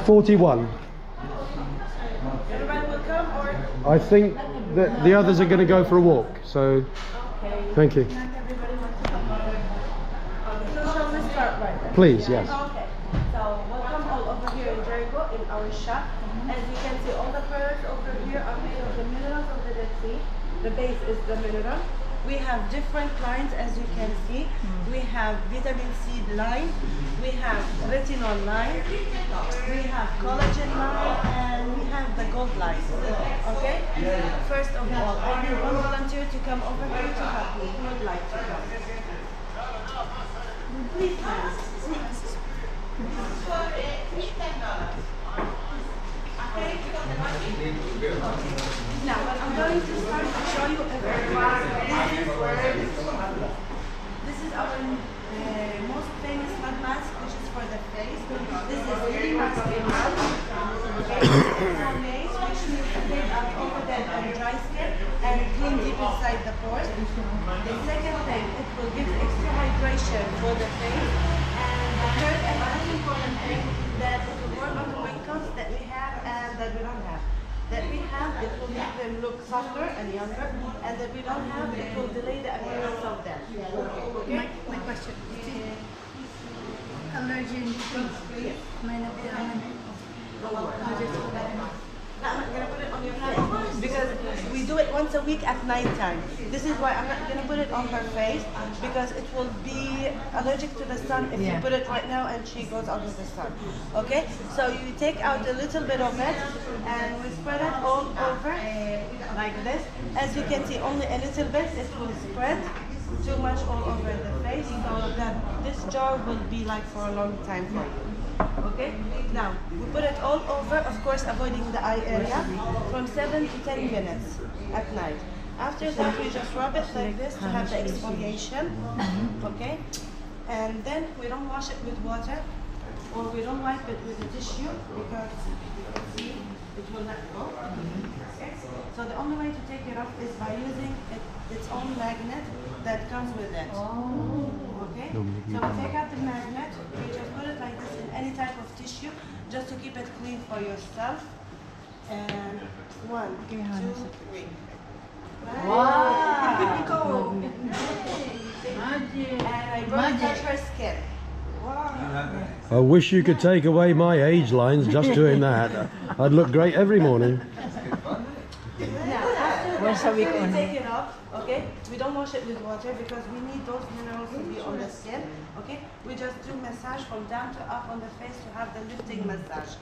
41. Everybody will come, or? I think that the others are going to go for a walk, so thank you. Not everybody wants to come. So shall we start right then? Please, yes. Okay. So welcome all over here in Jericho in our shop. As you can see, all the pearls over here are made of the minerals of the Dead Sea. The base is the mineral. We have different lines, as you can see. We have vitamin C line, we have retinol line, we have collagen line, and we have the gold line. Okay? First of all, I need one volunteer to come over here to help me. Who would like to come? Please, ma'am. Now, I'm going to start to show you a this is our most famous mud mask, which is for the face. This is really masking mud. Homemade, which means to take out over that dry skin and clean deep inside the pores. The second thing, it will give extra hydration for the face. And the third and most important thing, that it will work on the wrinkles that we have and that we don't have. That we have, it will make them look softer and younger, and that we don't have, it will delay the appearance of them. Okay? My question is allergen free. May not be allergen. I'm not going to put it on your face because we do it once a week at night time. This is why I'm not going to put it on her face, because it will be allergic to the sun if you put it right now and she goes out of the sun. Okay? So you take out a little bit of it and we spread it all over like this. As you can see, only a little bit, it will spread too much all over the face, so that this jar will be like for a long time for you. Okay, now we put it all over, of course avoiding the eye area, from 7 to 10 minutes at night. After that, we just rub it like this to have the exfoliation. Okay, and then we don't wash it with water, or we don't wipe it with a tissue, because see, it will not go. Okay, so the only way to take it off is by using its own magnet that comes with it. Okay, so we take out the magnet, we just put it like this in any type of tissue, just to keep it clean for yourself. And 1, 2, 3. Wow! And I brought touch her skin. Wow. I wish you could take away my age lines just doing that. I'd look great every morning. Once a week we take it off, okay? We don't wash it with water because we need those minerals to be on the skin, okay? We just do massage from down to up on the face to have the lifting massage,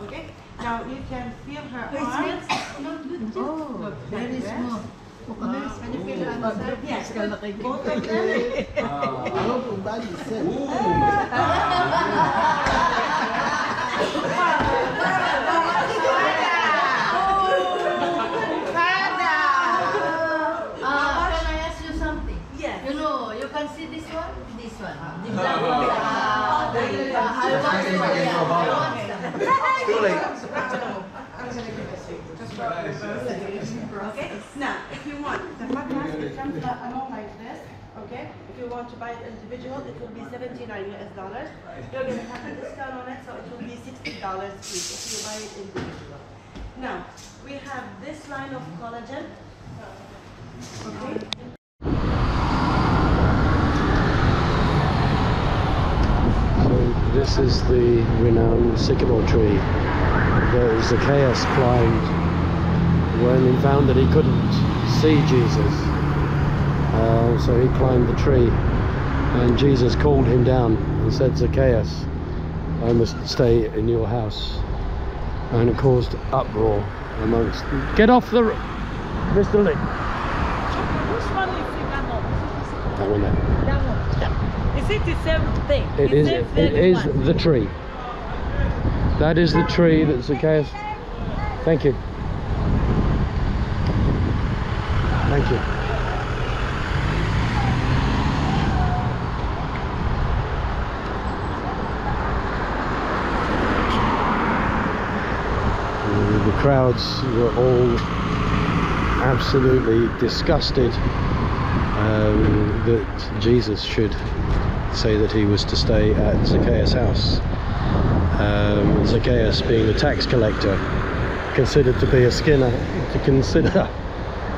okay? Now you can feel her arms. Oh, look, very small. Can you feel it on the side? Yes, both of Okay, now if you want the mud mask, it comes along like this. Okay, if you want to buy it individual, it will be $79 US. You're going to have a discount on it, so it will be $60 each if you buy it individual. Now we have this line of collagen. Okay. This is the renowned sycamore tree that Zacchaeus climbed when he found that he couldn't see Jesus. So he climbed the tree, and Jesus called him down and said, "Zacchaeus, I must stay in your house." And it caused uproar amongst them. Get off the... Mr. Lee. Which one is it? That one there. That one? Yeah. Is it the same thing? It is the tree. That is the tree that Zacchaeus... Thank you. Thank you. The crowds were all absolutely disgusted that Jesus should say that he was to stay at Zacchaeus' house. Zacchaeus, being the tax collector, considered to be a sinner,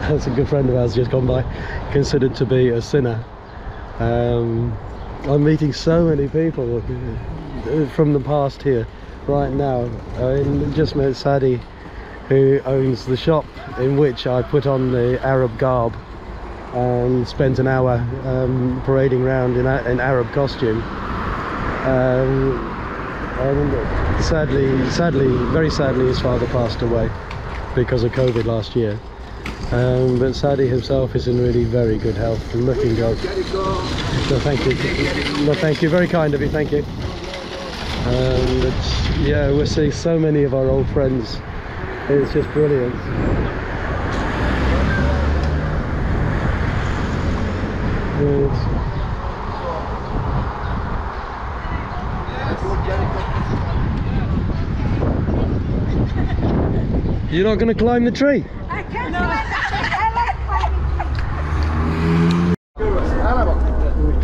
that's a good friend of ours just gone by, considered to be a sinner. I'm meeting so many people from the past here right now. I just met Sadie, who owns the shop in which I put on the Arab garb and spent an hour parading around in Arab costume. And very sadly, his father passed away because of COVID last year. But Sadie himself is in really very good health and looking good. So thank you. No, thank you. Very kind of you. Thank you. Yeah, we're seeing so many of our old friends. It's just brilliant. You're not going to climb the tree? I can't do it.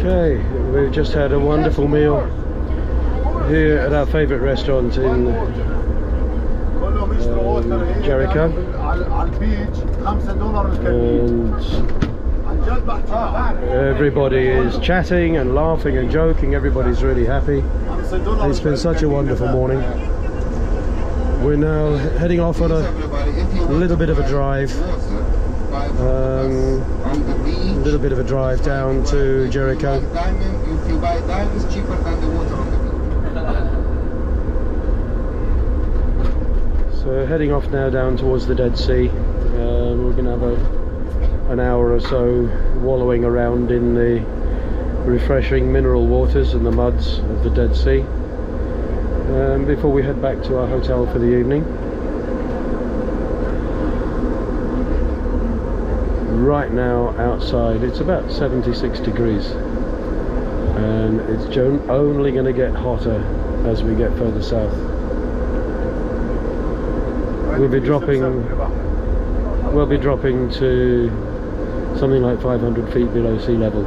Okay, we've just had a wonderful meal here at our favourite restaurant in Jericho, and everybody is chatting and laughing and joking. Everybody's really happy. It's been such a wonderful morning. We're now heading off on a little bit of a drive. A little bit of a drive down to Jericho. So heading off now down towards the Dead Sea. We're going to have an hour or so wallowing around in the refreshing mineral waters and the muds of the Dead Sea before we head back to our hotel for the evening. Right now outside it's about 76 degrees and it's only going to get hotter as we get further south. We'll be dropping to something like 500 feet below sea level.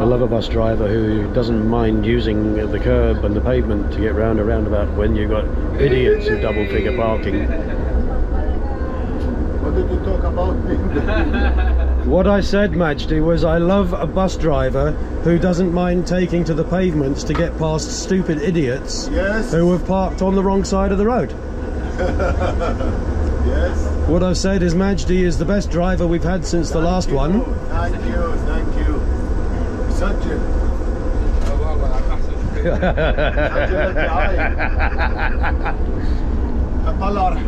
I love a bus driver who doesn't mind using the curb and the pavement to get round a roundabout when you've got idiots who double figure parking. What did you talk about me? What I said, Majdi, was I love a bus driver who doesn't mind taking to the pavements to get past stupid idiots who have parked on the wrong side of the road. Yes. What I've said is Majdi is the best driver we've had since the last one. Thank you, thank you. Sajil.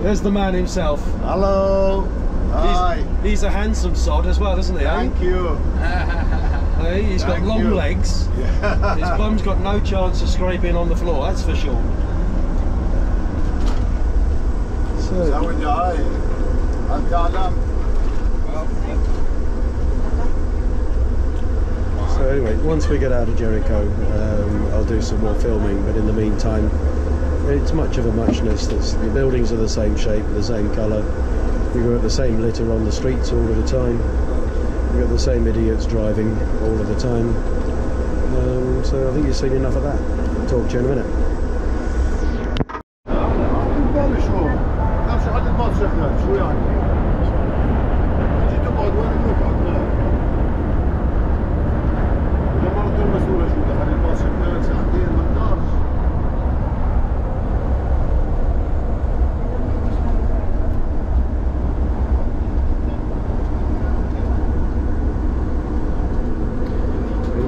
There's the man himself. Hello. Hi. He's a handsome sod as well, isn't he? Thank you. Hey, he's got long legs. Yeah. His bum's got no chance of scraping on the floor, that's for sure. So anyway, once we get out of Jericho, I'll do some more filming, but in the meantime, it's much of a muchness. The buildings are the same shape, the same colour. We've got the same litter on the streets all of the time. We've got the same idiots driving all of the time. So I think you've seen enough of that. I'll talk to you in a minute.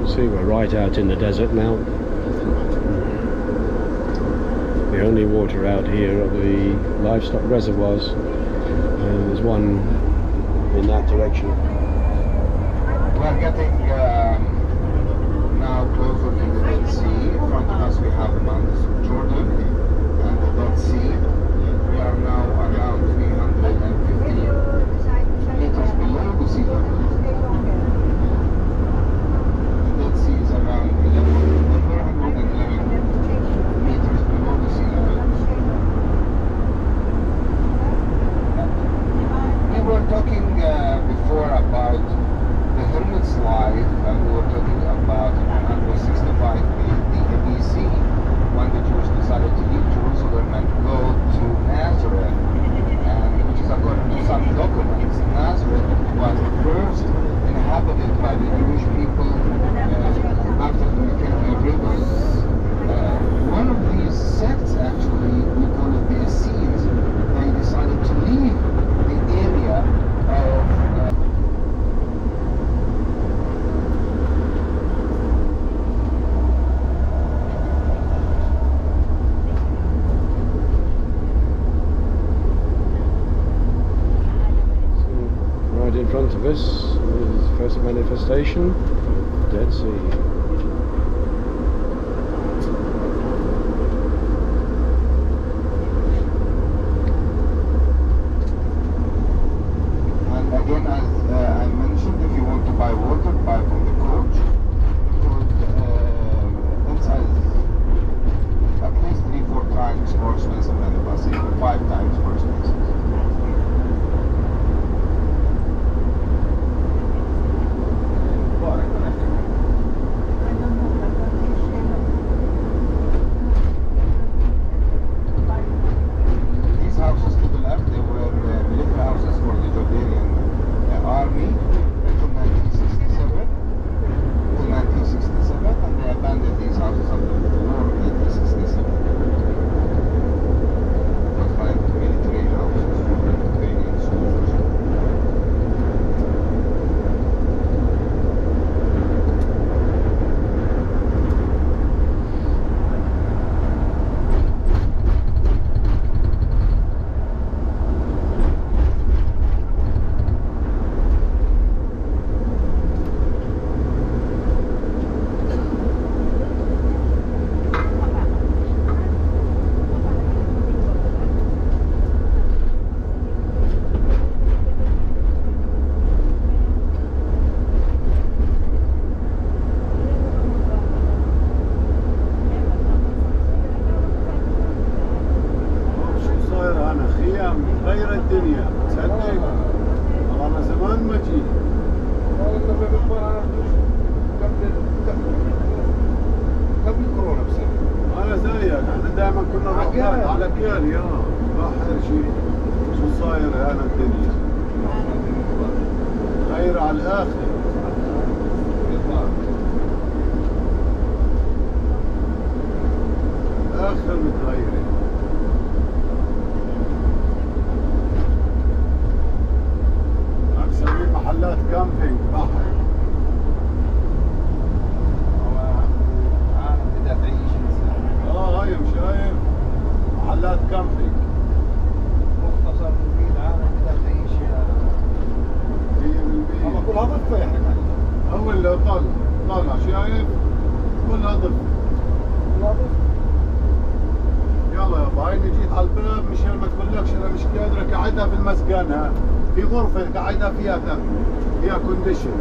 See, we're right out in the desert now. The only water out here are the livestock reservoirs, and there's one in that direction. We're getting now closer to the Dead Sea. In front of us we have the mountains of Jordan and the Dead Sea. We are now around 350 meters below the sea level. Around 411 meters below the sea level. We front of us is first manifestation, Dead Sea. Again, as I mentioned, if you want to buy water, buy from the coach. Because inside is at least 3-4 times more expensive than the bus, even 5 times more expensive. These houses to the left, they were military houses for the Jordanian army until 1967. Until 1967, and they abandoned these houses after the war in 1967. It was like military houses for the Jordanian soldiers. غير الدنيا تصدق والله انا زمان ما جيت قبل كورونا بسنة. انا زيك احنا دائما كنا نروح على كيال يا اخر شيء شو صاير هنا الدنيا غير على الاخر اخر متغيرين مسويين محلات كامبينج بحر بدها تعيش إنسان. هاي شايف محلات كامبينج مختصر مفيد عالم بدها تعيش يا 100% كلها ضفة يحرق عليك. هو اللي طلع شايف كلها ضفة يلا يا باي جيت على الباب مشان ما تقولكش انا مش قادر قاعدها في المسكن ها في غرفة قاعدها فيها كونديشن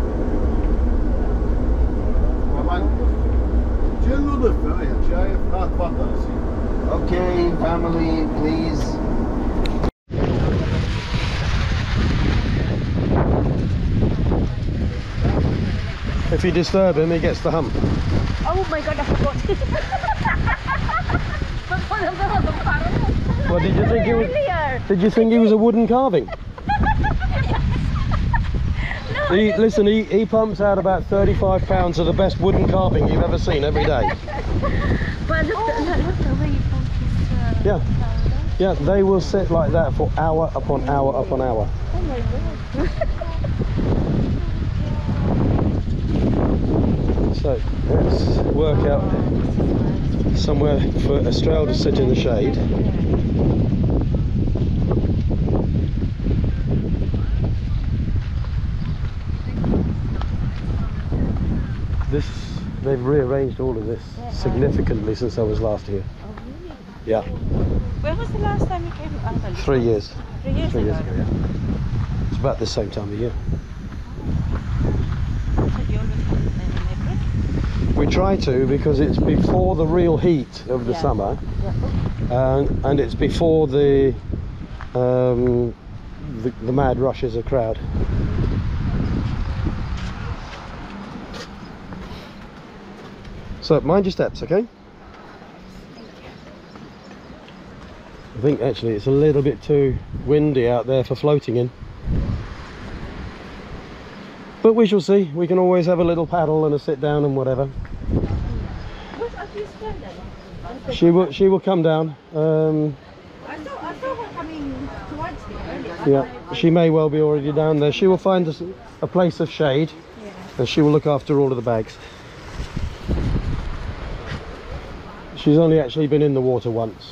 طبعا كله ضفة هي شايف لا تفضل يا سيدي. Okay, family, please. If you disturb him, he gets the hump. Oh my god, I forgot. What did you think it was? Earlier. Did you think he was a wooden carving? Listen, he pumps out about 35 pounds of the best wooden carving you've ever seen every day. But look the way he put his Yeah. Yeah, they will sit like that for hour upon hour upon hour. Oh my god. So let's work out somewhere for Estrelle to sit in the shade. They've rearranged all of this significantly since I was last here. Oh really? Yeah, When was the last time you came, Uncle? 3 years. 3 years 3 years ago. ago, yeah. It's about the same time of year. So you always come in April? We try to because it's before the real heat of the Yeah. summer, Yeah. and it's before the mad rushes of crowd. So mind your steps, okay? I think actually it's a little bit too windy out there for floating in. But we shall see. We can always have a little paddle and a sit down and whatever. What are you standing? She will come down. I saw her coming towards me earlier. Yeah, she may well be already down there. She will find us a place of shade, and she will look after all of the bags. She's only actually been in the water once.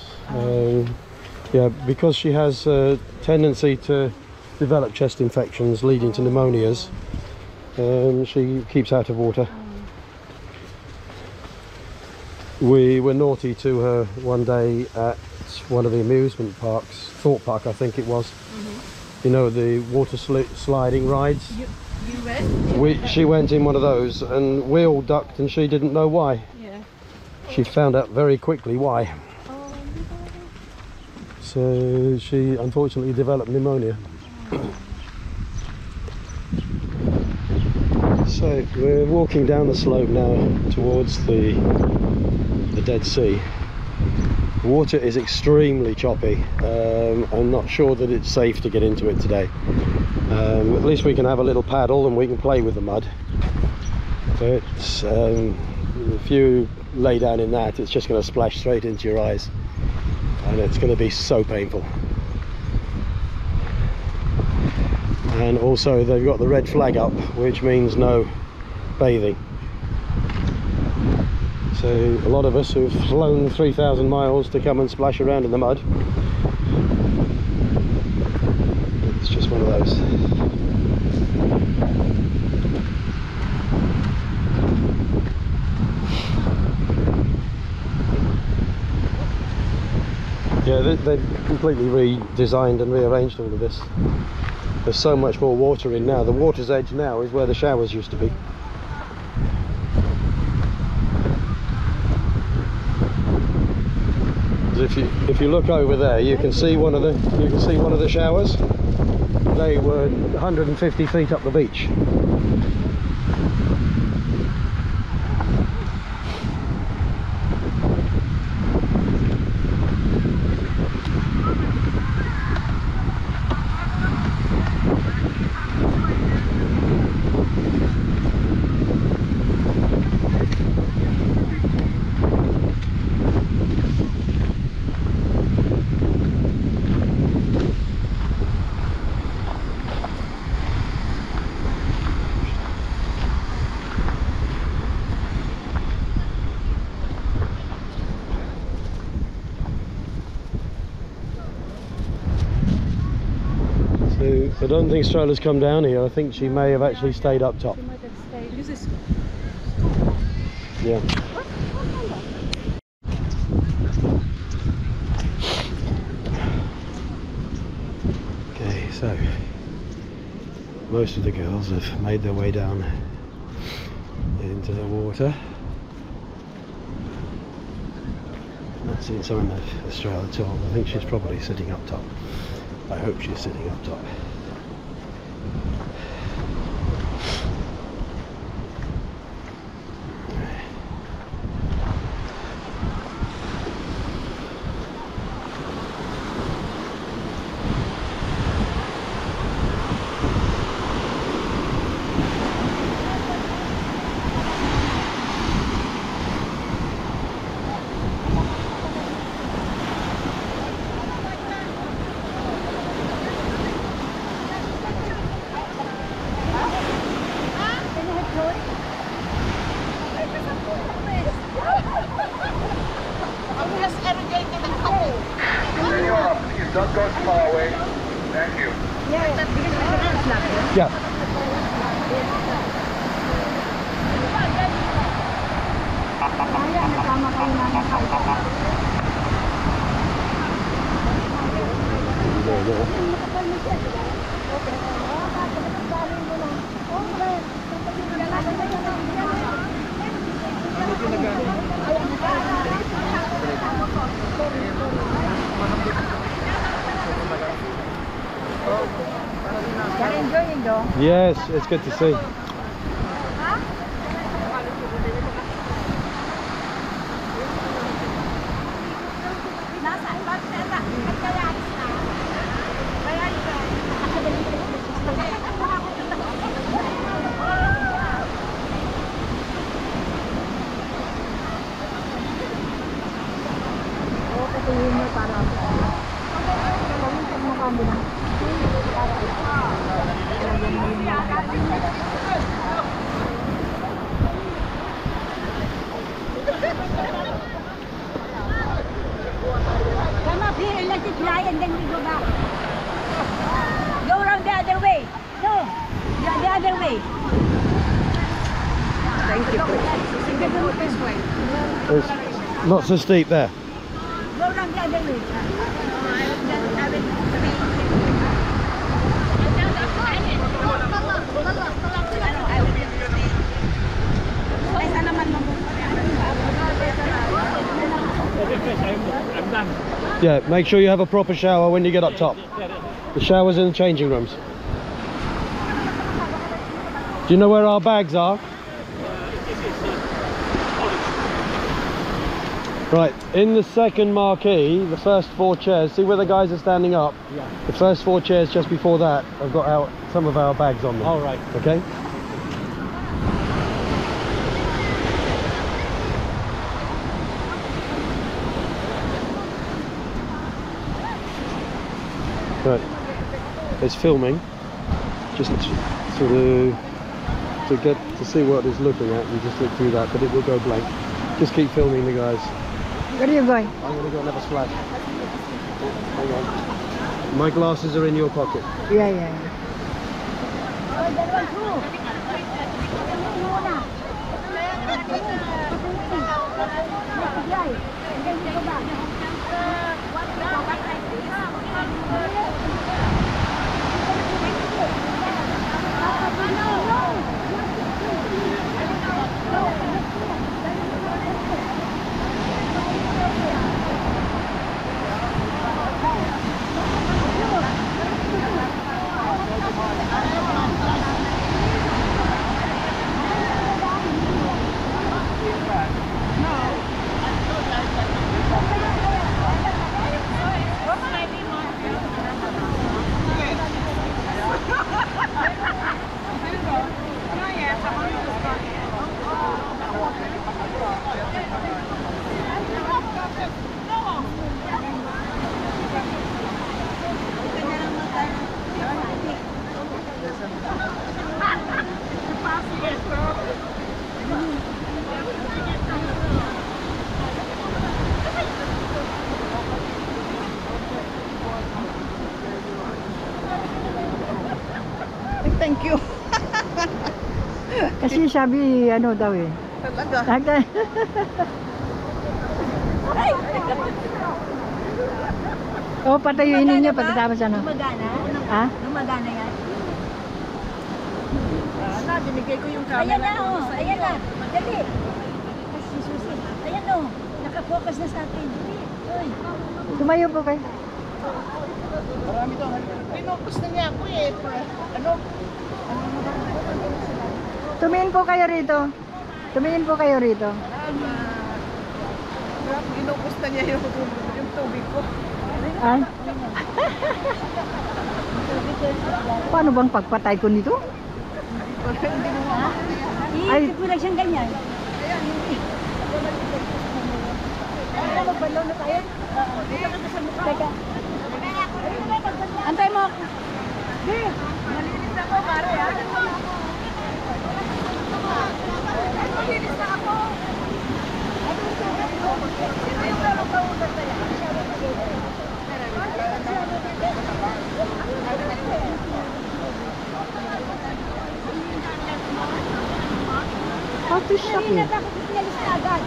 Yeah, because she has a tendency to developed chest infections leading to pneumonias. She keeps out of water. We were naughty to her one day at one of the amusement parks, Thorpe Park I think it was. You know, the water sliding rides. You went? She went in one of those and we all ducked and she didn't know why. Yeah. She found out very quickly why. So she unfortunately developed pneumonia. So we're walking down the slope now towards the Dead Sea. The water is extremely choppy. I'm not sure that it's safe to get into it today. At least we can have a little paddle and we can play with the mud. But if you lay down in that, it's just going to splash straight into your eyes and it's going to be so painful. And also they've got the red flag up, which means no bathing. So a lot of us who've flown 3,000 miles to come and splash around in the mud, it's just one of those. Yeah, they've completely redesigned and rearranged all of this. There's so much more water in now. The water's edge now is where the showers used to be. If you look over there, you can see one of the showers. They were 150 feet up the beach. I don't think Estrella's come down here. I think she may have actually stayed up top. She might have stayed. This is... Yeah. Okay, so most of the girls have made their way down into the water. Not seen sign of Estrelle at all. I think she's probably sitting up top. I hope she's sitting up top. Don't go too far away. Thank you. Yeah. You're enjoying though? Yes, it's good to see. It's not so steep there. Go down the other way. Yeah, make sure you have a proper shower when you get up top. The shower's in the changing rooms. Do you know where our bags are? Right, in the second marquee, the first 4 chairs, see where the guys are standing up? Yeah. The first 4 chairs just before that have got some of our bags on them. All right. Okay? Right, it's filming, just sort of to see what it's looking at and just look through that, but it will go blank. Just keep filming the guys. Where are you going? I'm going to go and have a splash. Hang on. My glasses are in your pocket. Yeah, yeah. Thank you. Kasi sabi, ano daw eh. Talaga. Oh, patayuin ninyo pagkatapos ano. Gumagana? Ha? Gumagana yan? Binigay ko yung Ayan camera. na, oh. Ayan na. Dali. Kasi susi. Ayan, oh. Nakapokus na sa atin. Uy. Tumayo po kayo. Marami to. Pinopos na niya ako eh. Ano? Tumingin po kayo rito. Tumingin po kayo rito. Pinopos na niya yung tubig ko. Ay. Paano bang pagpatay ko nito? Ay, ko lang siyang ganyan. Ano, magbalaw na tayo? Teka. Antay mo. Malinis ako, pare ha. Malinis na ako. Sino yung lalong kausap na yan? How to shop Kanina eh? bakit pinalis na agad?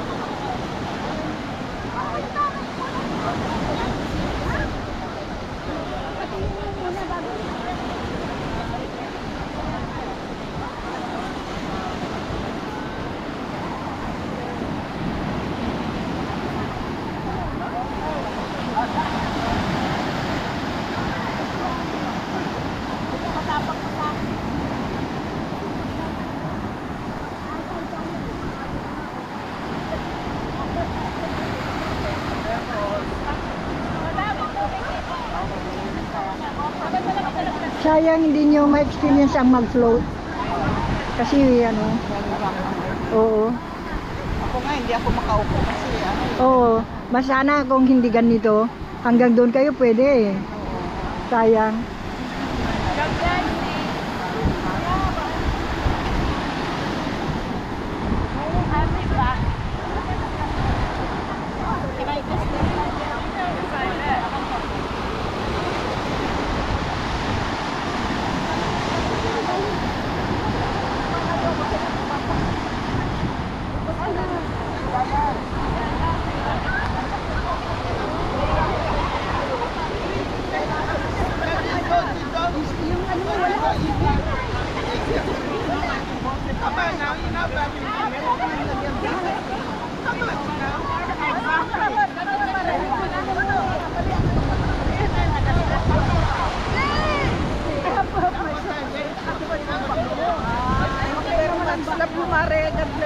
Sayang hindi nyo ma-experience ang mag-float. Kasi ano, oo. Ako nga, hindi ako makaupo kasi ano. Oo, mas sana kung hindi ganito, hanggang doon kayo pwede eh. Sayang.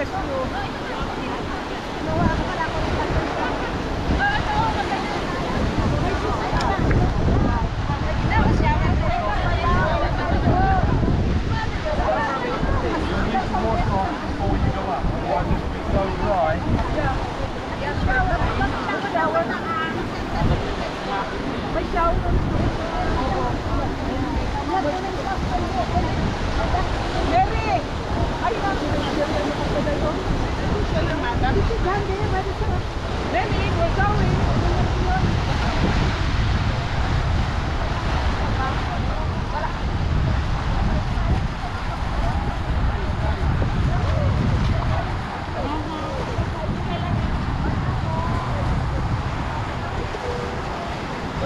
bless you. Nawa ka pala ko.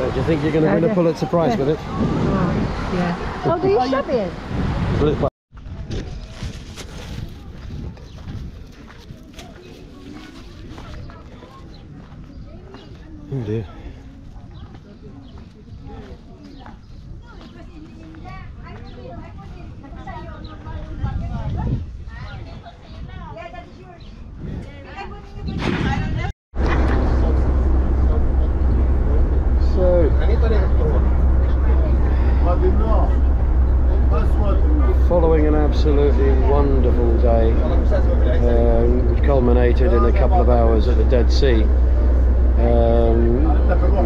Do you think you're going to win a Pulitzer Prize with it? Yeah. Oh, do you shop it? Pulitzer. Oh dear. Following an absolutely wonderful day, which culminated in a couple of hours at the Dead Sea,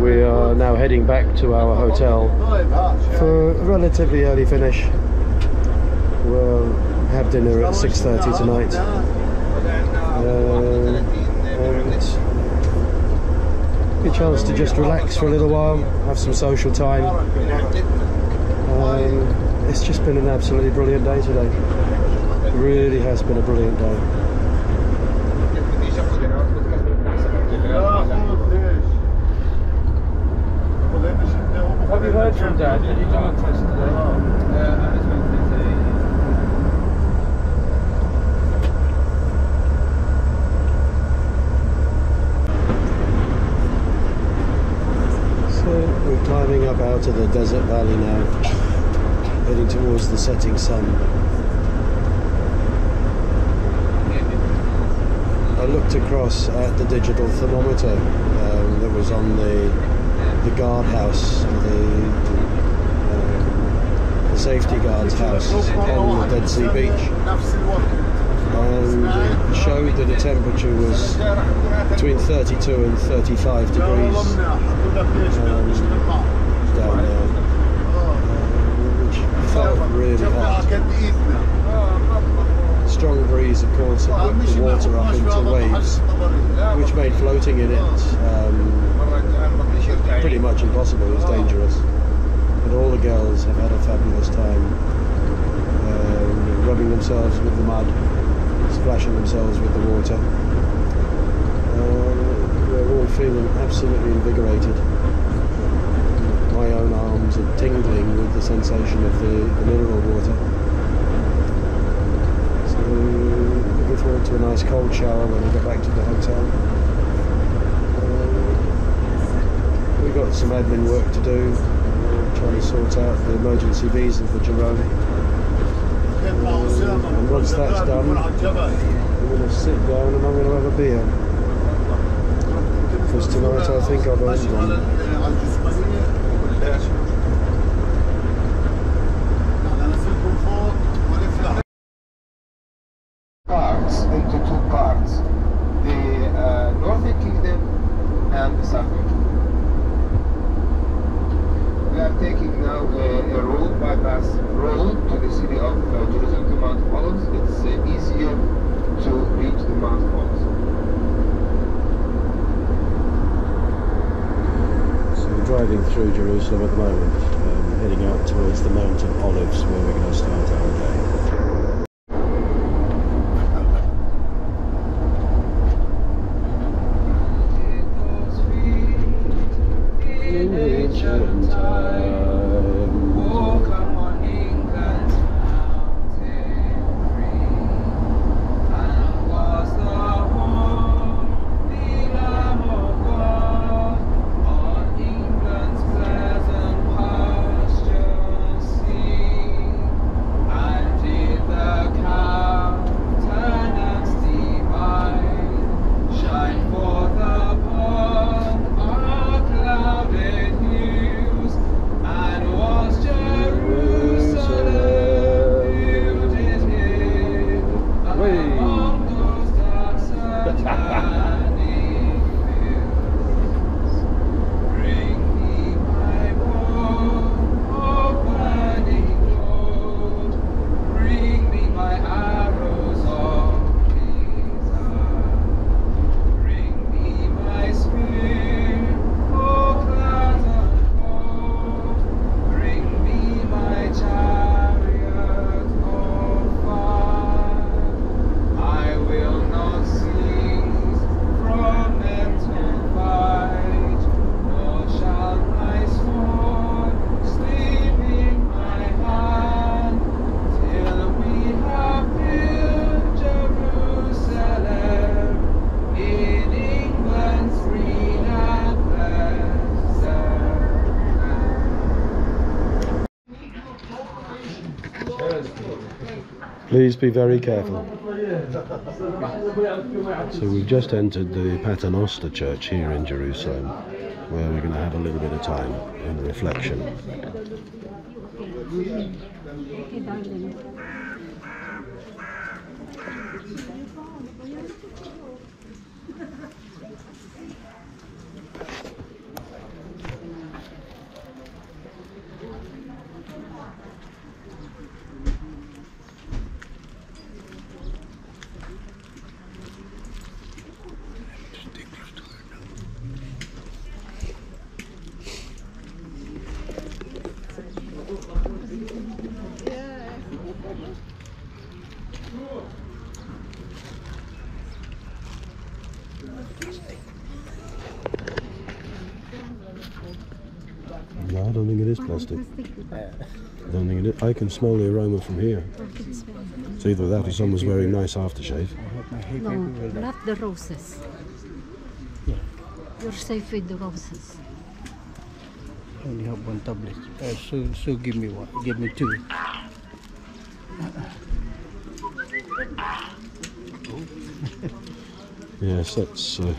we are now heading back to our hotel for a relatively early finish. We'll have dinner at 6:30 tonight, and a chance to just relax for a little while, have some social time. It's just been an absolutely brilliant day today. It really has been a brilliant day. Have you heard from Dad? Did he do a test today? So we're climbing up out of the desert valley now, heading towards the setting sun. I looked across at the digital thermometer that was on the guardhouse, the safety guard's house on the Dead Sea beach, and it showed that the temperature was between 32 and 35 degrees down there, which felt really hot. Strong breeze, of course, had whipped the water up into waves, which made floating in it pretty much impossible. It was dangerous. But all the girls have had a fabulous time, rubbing themselves with the mud, splashing themselves with the water. We're all feeling absolutely invigorated. My own arms are tingling with the sensation of the mineral water. So looking forward to a nice cold shower when we get back to the hotel. We've got some admin work to do, trying to sort out the emergency visa for Jerome. And once that's done, we're going to sit down and I'm going to have a beer. Because tonight I think I've earned one. Parts into two parts, the Northern Kingdom and the Southern Kingdom. We are taking now a road bypass road to the city of Jerusalem to Mount Olives. It's easier to reach the Mount Olives. So we're driving through Jerusalem at the moment, heading out towards the Mount of Olives where we're going to start our day. Please be very careful. So we've just entered the Paternoster Church here in Jerusalem, where we're going to have a little bit of time in reflection. No, I don't think it is plastic. I don't think it is. I can smell the aroma from here. It's either that or someone's wearing nice aftershave. No, not the roses. You're safe with the roses. I only have one tablet. So give me one. Give me two. Yes, that's all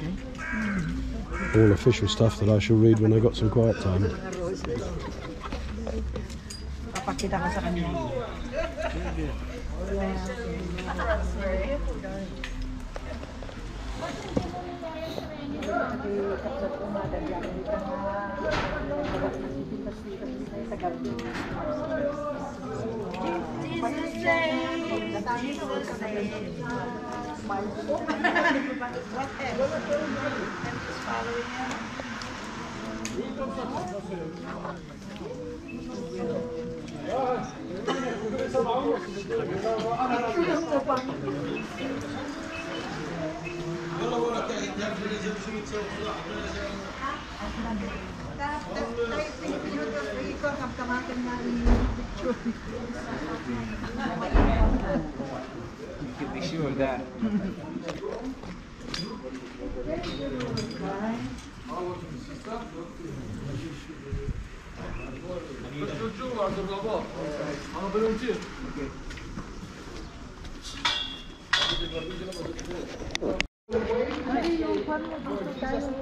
official stuff that I shall read when I got some quiet time. Papakita ko sa kanya. You can be sure of that.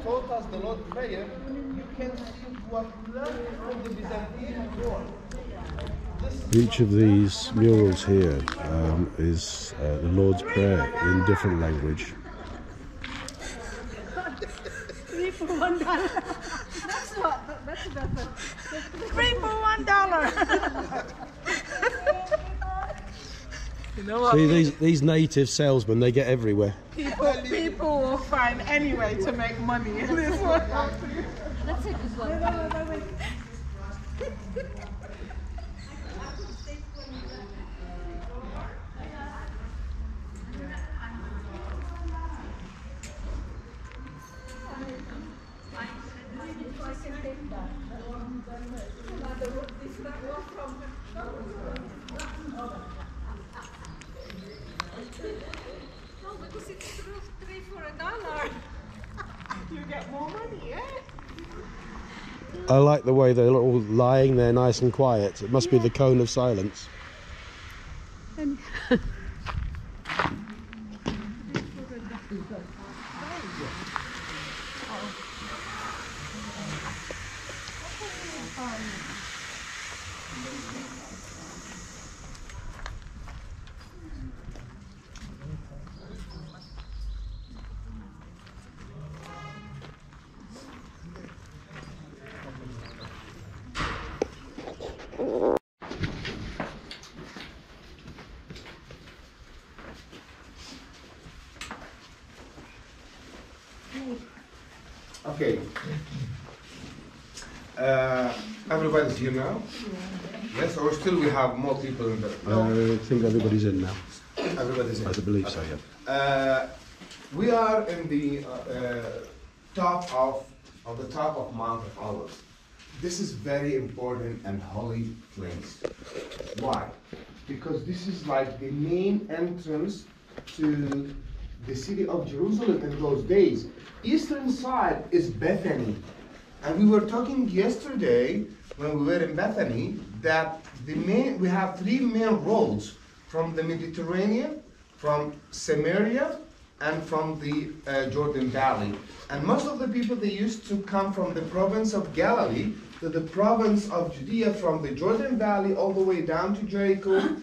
Told us the Lord Prayer, you can see what we learned from the Byzantine world. Each of these murals here is the Lord's Prayer in different language. 3 for $1. That's better. 3 for $1. You know what? See, these native salesmen, they get everywhere. People will find any way to make money in this one. That's a good one. You get more money, eh? I like the way they're all lying there nice and quiet. It must be the cone of silence. Okay. Everybody's here now? Yes, or still we have more people in the... I think everybody's in now. Everybody's in. I believe so, yeah. We are in the top of Mount of Olives. This is very important and holy place. Why? Because this is like the main entrance to the city of Jerusalem in those days. Eastern side is Bethany. And we were talking yesterday when we were in Bethany that we have three main roads from the Mediterranean, from Samaria, and from the Jordan Valley. And most of the people, they used to come from the province of Galilee to the province of Judea, from the Jordan Valley all the way down to Jericho,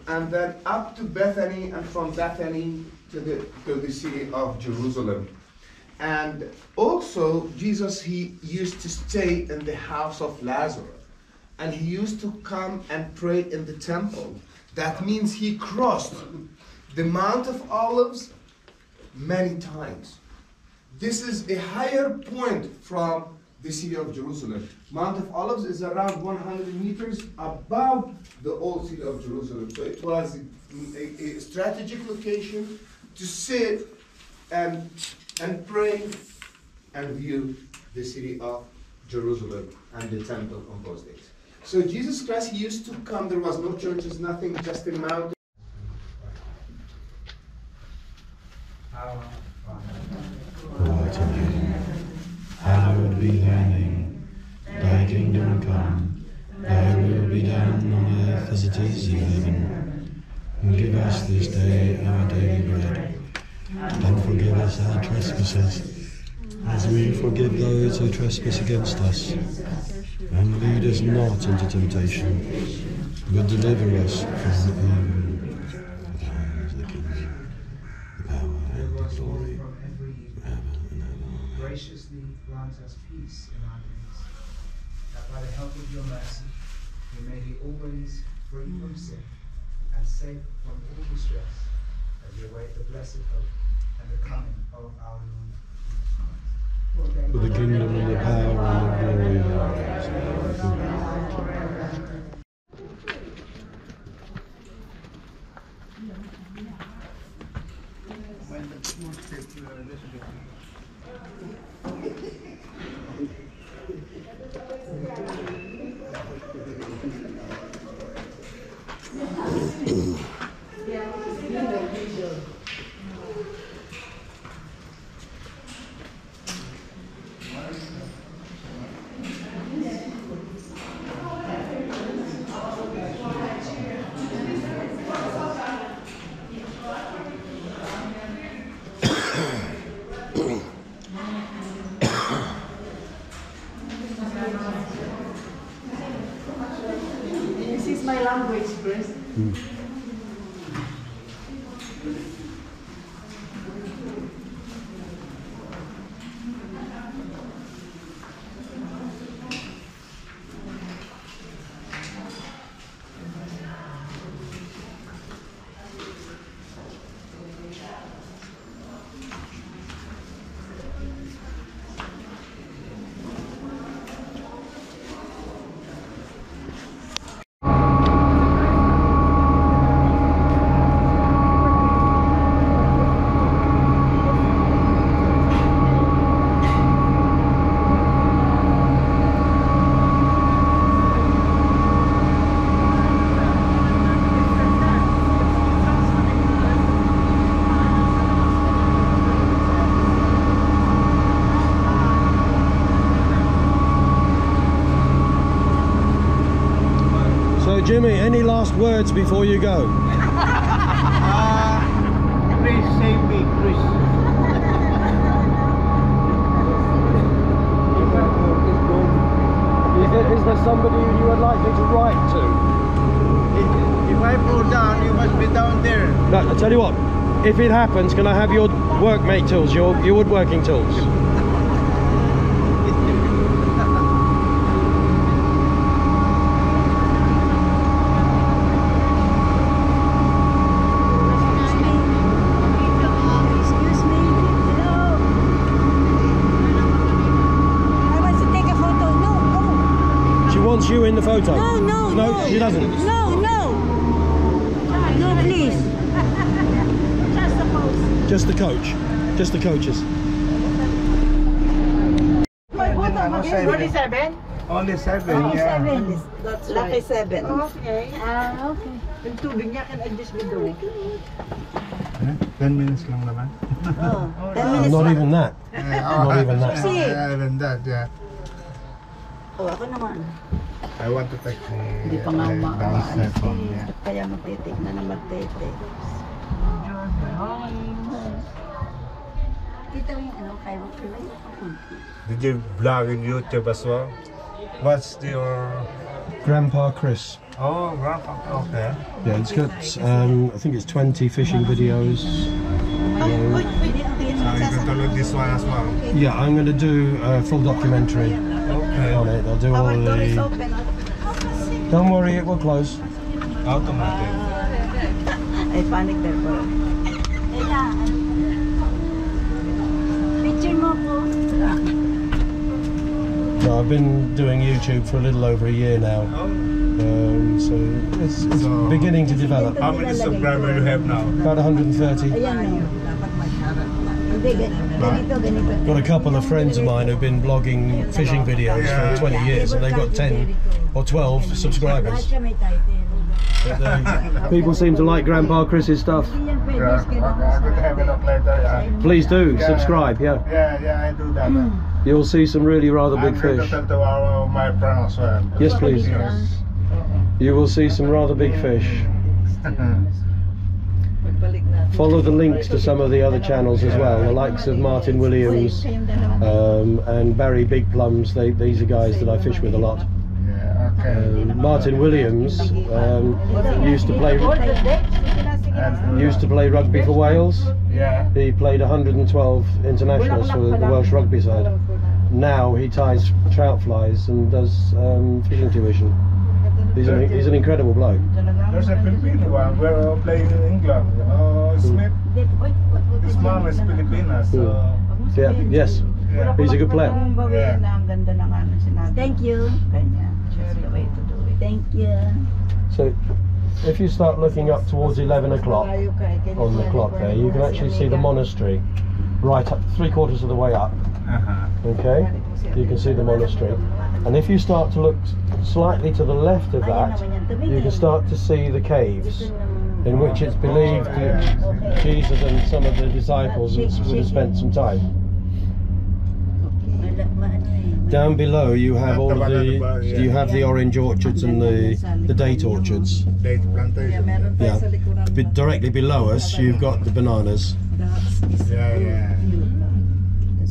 and then up to Bethany, and from Bethany to the city of Jerusalem. And also, Jesus, he used to stay in the house of Lazarus. And he used to come and pray in the temple. That means he crossed the Mount of Olives many times. This is a higher point from the city of Jerusalem. Mount of Olives is around 100 meters above the old city of Jerusalem. So it was a strategic location to sit and pray and view the city of Jerusalem and the temple on those days. So Jesus Christ, he used to come. There was no churches, nothing, just a mountain. Lord, in heaven, hallowed be thy name. Thy kingdom come, thy will be done on earth as it is in heaven. And give us this day our daily bread, and forgive us our trespasses, as we forgive those who trespass against us. And lead us not into temptation, but deliver us from evil. For thine is the kingdom, the power, and the glory, forever and ever. Graciously grant us peace in our days, that by the help of your mercy we may be always free from sin and safe from all distress, as we await the blessed hope and the coming of our Lord Jesus Christ. For the kingdom and the power and the glory This is my language, Chris. Jimmy, any last words before you go? Please save me, Chris. Is there somebody you would like me to write to? If I fall down, you must be down there. No, I'll tell you what, if it happens, can I have your workmate tools, your woodworking tools? You in the photo? No, she doesn't. No, please. Just the pose. Just the coach. Just the coaches. Only seven? Only seven, Only yeah. 7. That's Lucky right. 7. Okay. Okay. Yung tubig niya can adjust with the week. 10 minutes lang naman. Oh, 10 minutes. Not even that. Not even that. Not even that, yeah. Oh, ako naman. I want to take Hindi pa nga downstairs one. Yeah. Kaya magtitik na na magtitik. Kita mo yung ano, kaya mo pala Did you vlog in YouTube as well? What's your... Grandpa Chris. Oh, grandpa. Okay. Yeah, it's got, I think it's 20 fishing videos. So you're going to look this one as well? Yeah, I'm going to do a full documentary on it. I'll do all the... Don't worry, it will close. Automatic. I panic there for picture mo po. No, I've been doing YouTube for a little over a year now. So it's beginning to develop. How many subscribers you have now? About 130. Ayan o. Hindi, ganito. Got a couple of friends of mine who've been blogging fishing videos for 20 years and they've got 10 or 12 subscribers. People seem to like Grandpa Chris's stuff. Yeah. Okay, I'm going to have a look later. Yeah. Please do subscribe, yeah. Yeah, I do that. You'll see some really rather big fish. I'm going to tell to my friends as well. Yes, please. You will see some rather big fish. Follow the links to some of the other channels as well, the likes of Martin Williams and Barry Big Plums. These are guys that I fish with a lot. Yeah, okay. Martin Williams used to play rugby for Wales. Yeah. He played 112 internationals for the Welsh rugby side. Now he ties trout flies and does fishing tuition. He's an incredible bloke. There's a Filipino one. We're playing in England. You know, Smith. His mom is Filipina, so. Yeah. Yes. Yeah. He's a good player. Yeah. Thank you. That's the way to do it. Thank you. So, if you start looking up towards 11 o'clock on the clock there, you can actually see the monastery right up, 3/4 of the way up. Okay, you can see the monastery. And if you start to look slightly to the left of that, you can start to see the caves in which it's believed that Jesus and some of the disciples would have spent some time. Down below you have all of the orange orchards and the date orchards. Date plantation. Yeah. Directly below us you've got the bananas. Yeah.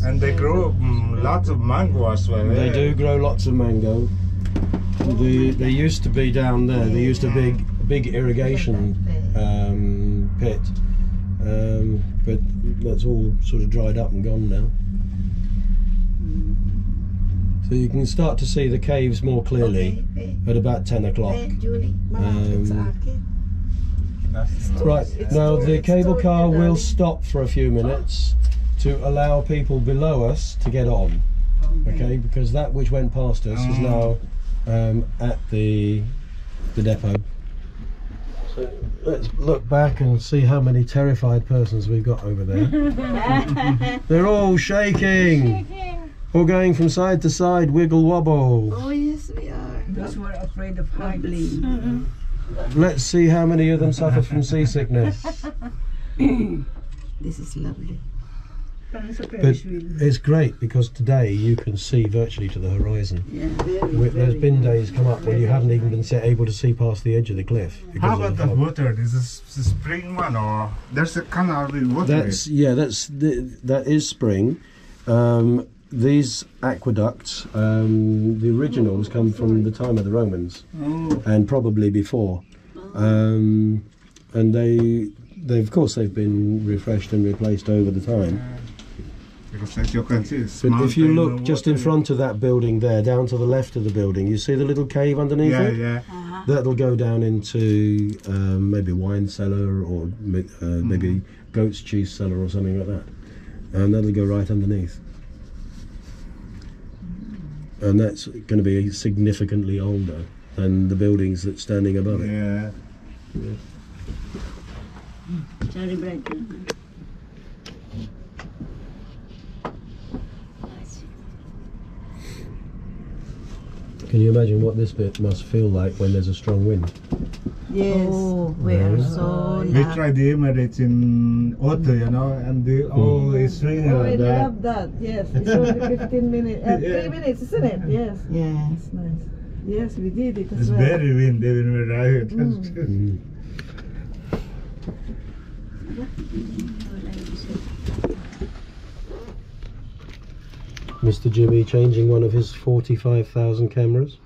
And they grow lots of mango as well. They do grow lots of mango. There used to be down there. There used to be big irrigation pit, but that's all sort of dried up and gone now. So you can start to see the caves more clearly at about 10 o'clock. Right, now the cable car will stop for a few minutes to allow people below us to get on. Okay, because that which went past us is now at the depot. So let's look back and see how many terrified persons we've got over there. They're all shaking. All going from side to side, wiggle wobble. Oh yes, we are. Those who are afraid of heights. Let's see how many of them suffer from seasickness. This is lovely. But it's great because today you can see virtually to the horizon. Yeah. There's been days come up when you haven't even been able to see past the edge of the cliff. How about the water? Is this the spring one or there's a canal with water? That is spring. These aqueducts, the originals come from the time of the Romans, and probably before, and they've of course they've been refreshed and replaced over the time. Because as you can see, it's but if you look just in front of that building there, down to the left of the building, you see the little cave underneath it? Yeah. That'll go down into maybe a wine cellar or maybe goat's cheese cellar or something like that, and that'll go right underneath. And that's going to be significantly older than the buildings that's standing above it. Yeah. Sorry, Brad. Can you imagine what this bit must feel like when there's a strong wind? Yes, we are so We lucky. tried the Emirates in auto, you know, and they always swing Oh, I like that. love that. Yes, it's only 15 minutes. 3 minutes, isn't it? Yes. Yes. It's nice. Yes, we did it as It's well. very windy when we ride. Mr. Jimmy changing one of his 45,000 cameras.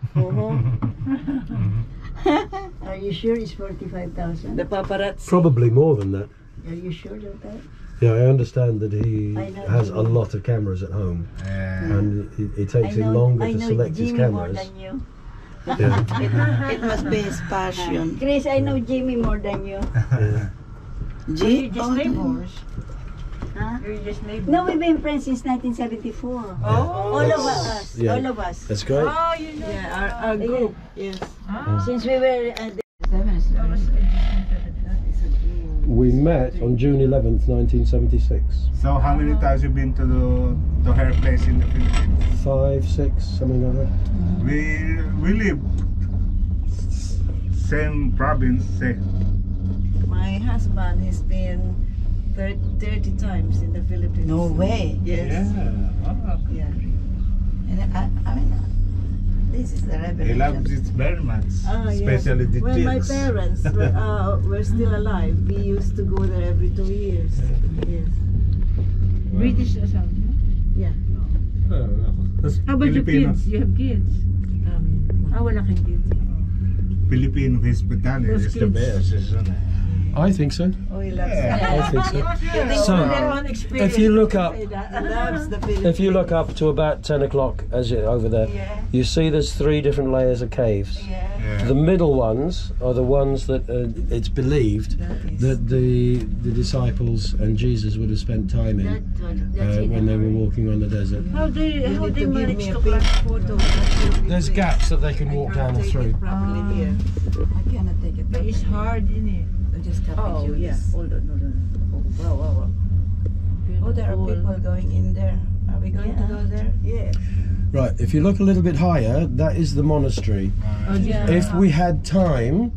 Are you sure it's 45,000? The paparazzi. Probably more than that. Are you sure of that? Yeah, I understand that he I know has a Jimmy. lot of cameras at home, and it takes him I longer to know select his Jimmy more cameras. than you. Yeah. It must be his passion. Chris, I know Jimmy more than you. G? You're just neighbors. Huh? You're just neighbors. No, we've been friends since 1974. All of us. Yeah. All of us. That's great. Oh, you know. Yeah, our group. Yes. Since we were at the We met on June 11th, 1976. So how many times you been to her place in the Philippines? 5, 6, something like that. We live same province, My husband has been 30 times in the Philippines. No way. Yes. Yeah. And I mean, this is the He loves revelation. it very much, Ah, yes. especially the When my kids. parents were still alive, we used to go there every 2 years. Yes. British or something. Yeah. How about your Filipino. kids? You have kids? Wala kang kids. Filipino hospitality Those is the kids. best, isn't it? I think so. Oh, he loves I think so. So, it. if you look up, He loves the Philippines. if you look up to about 10 o'clock, as you over there, you see there's 3 different layers of caves. Yeah. The middle ones are the ones that it's believed that the disciples and Jesus would have spent time in when they were walking on the desert. How they manage to big photo. There's gaps that they can walk down and through. Properly here. I cannot take it. But it's hard, isn't it? I just can't Oh, picture yeah. this. Hold on, hold on. Oh, wow, wow, wow. Oh, there are people going in there. Are we going to go there? Yeah. Right, if you look a little bit higher, that is the monastery. Oh, yeah. If we had time,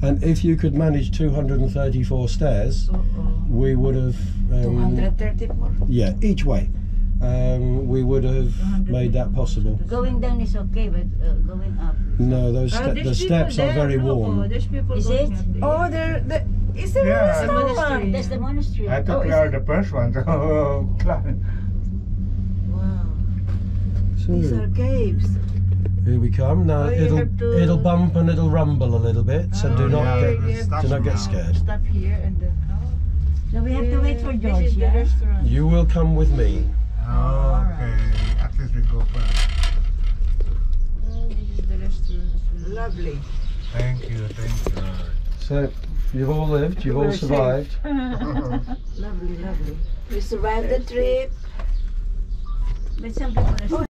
and if you could manage 234 stairs, we would have... 234. yeah, each way. We would have made that possible. Going down is okay, but going up. No, those the steps are very warm. There's people Is going it? up there. Oh, is there Yeah. a The monastery. monastery? That's the monastery. I thought we are the first one to climb. Wow. So, These are caves. here we come. Now you have to- it'll bump and it'll rumble a little bit, so do not get scared. Stop here and then. So we have to wait for This George, is the yeah? restaurant. You will come with me. Okay, at least we go first. This is the restaurant. Lovely. Thank you, thank you. So you've all lived, you've all survived. Lovely, lovely. We survived the trip. But some people are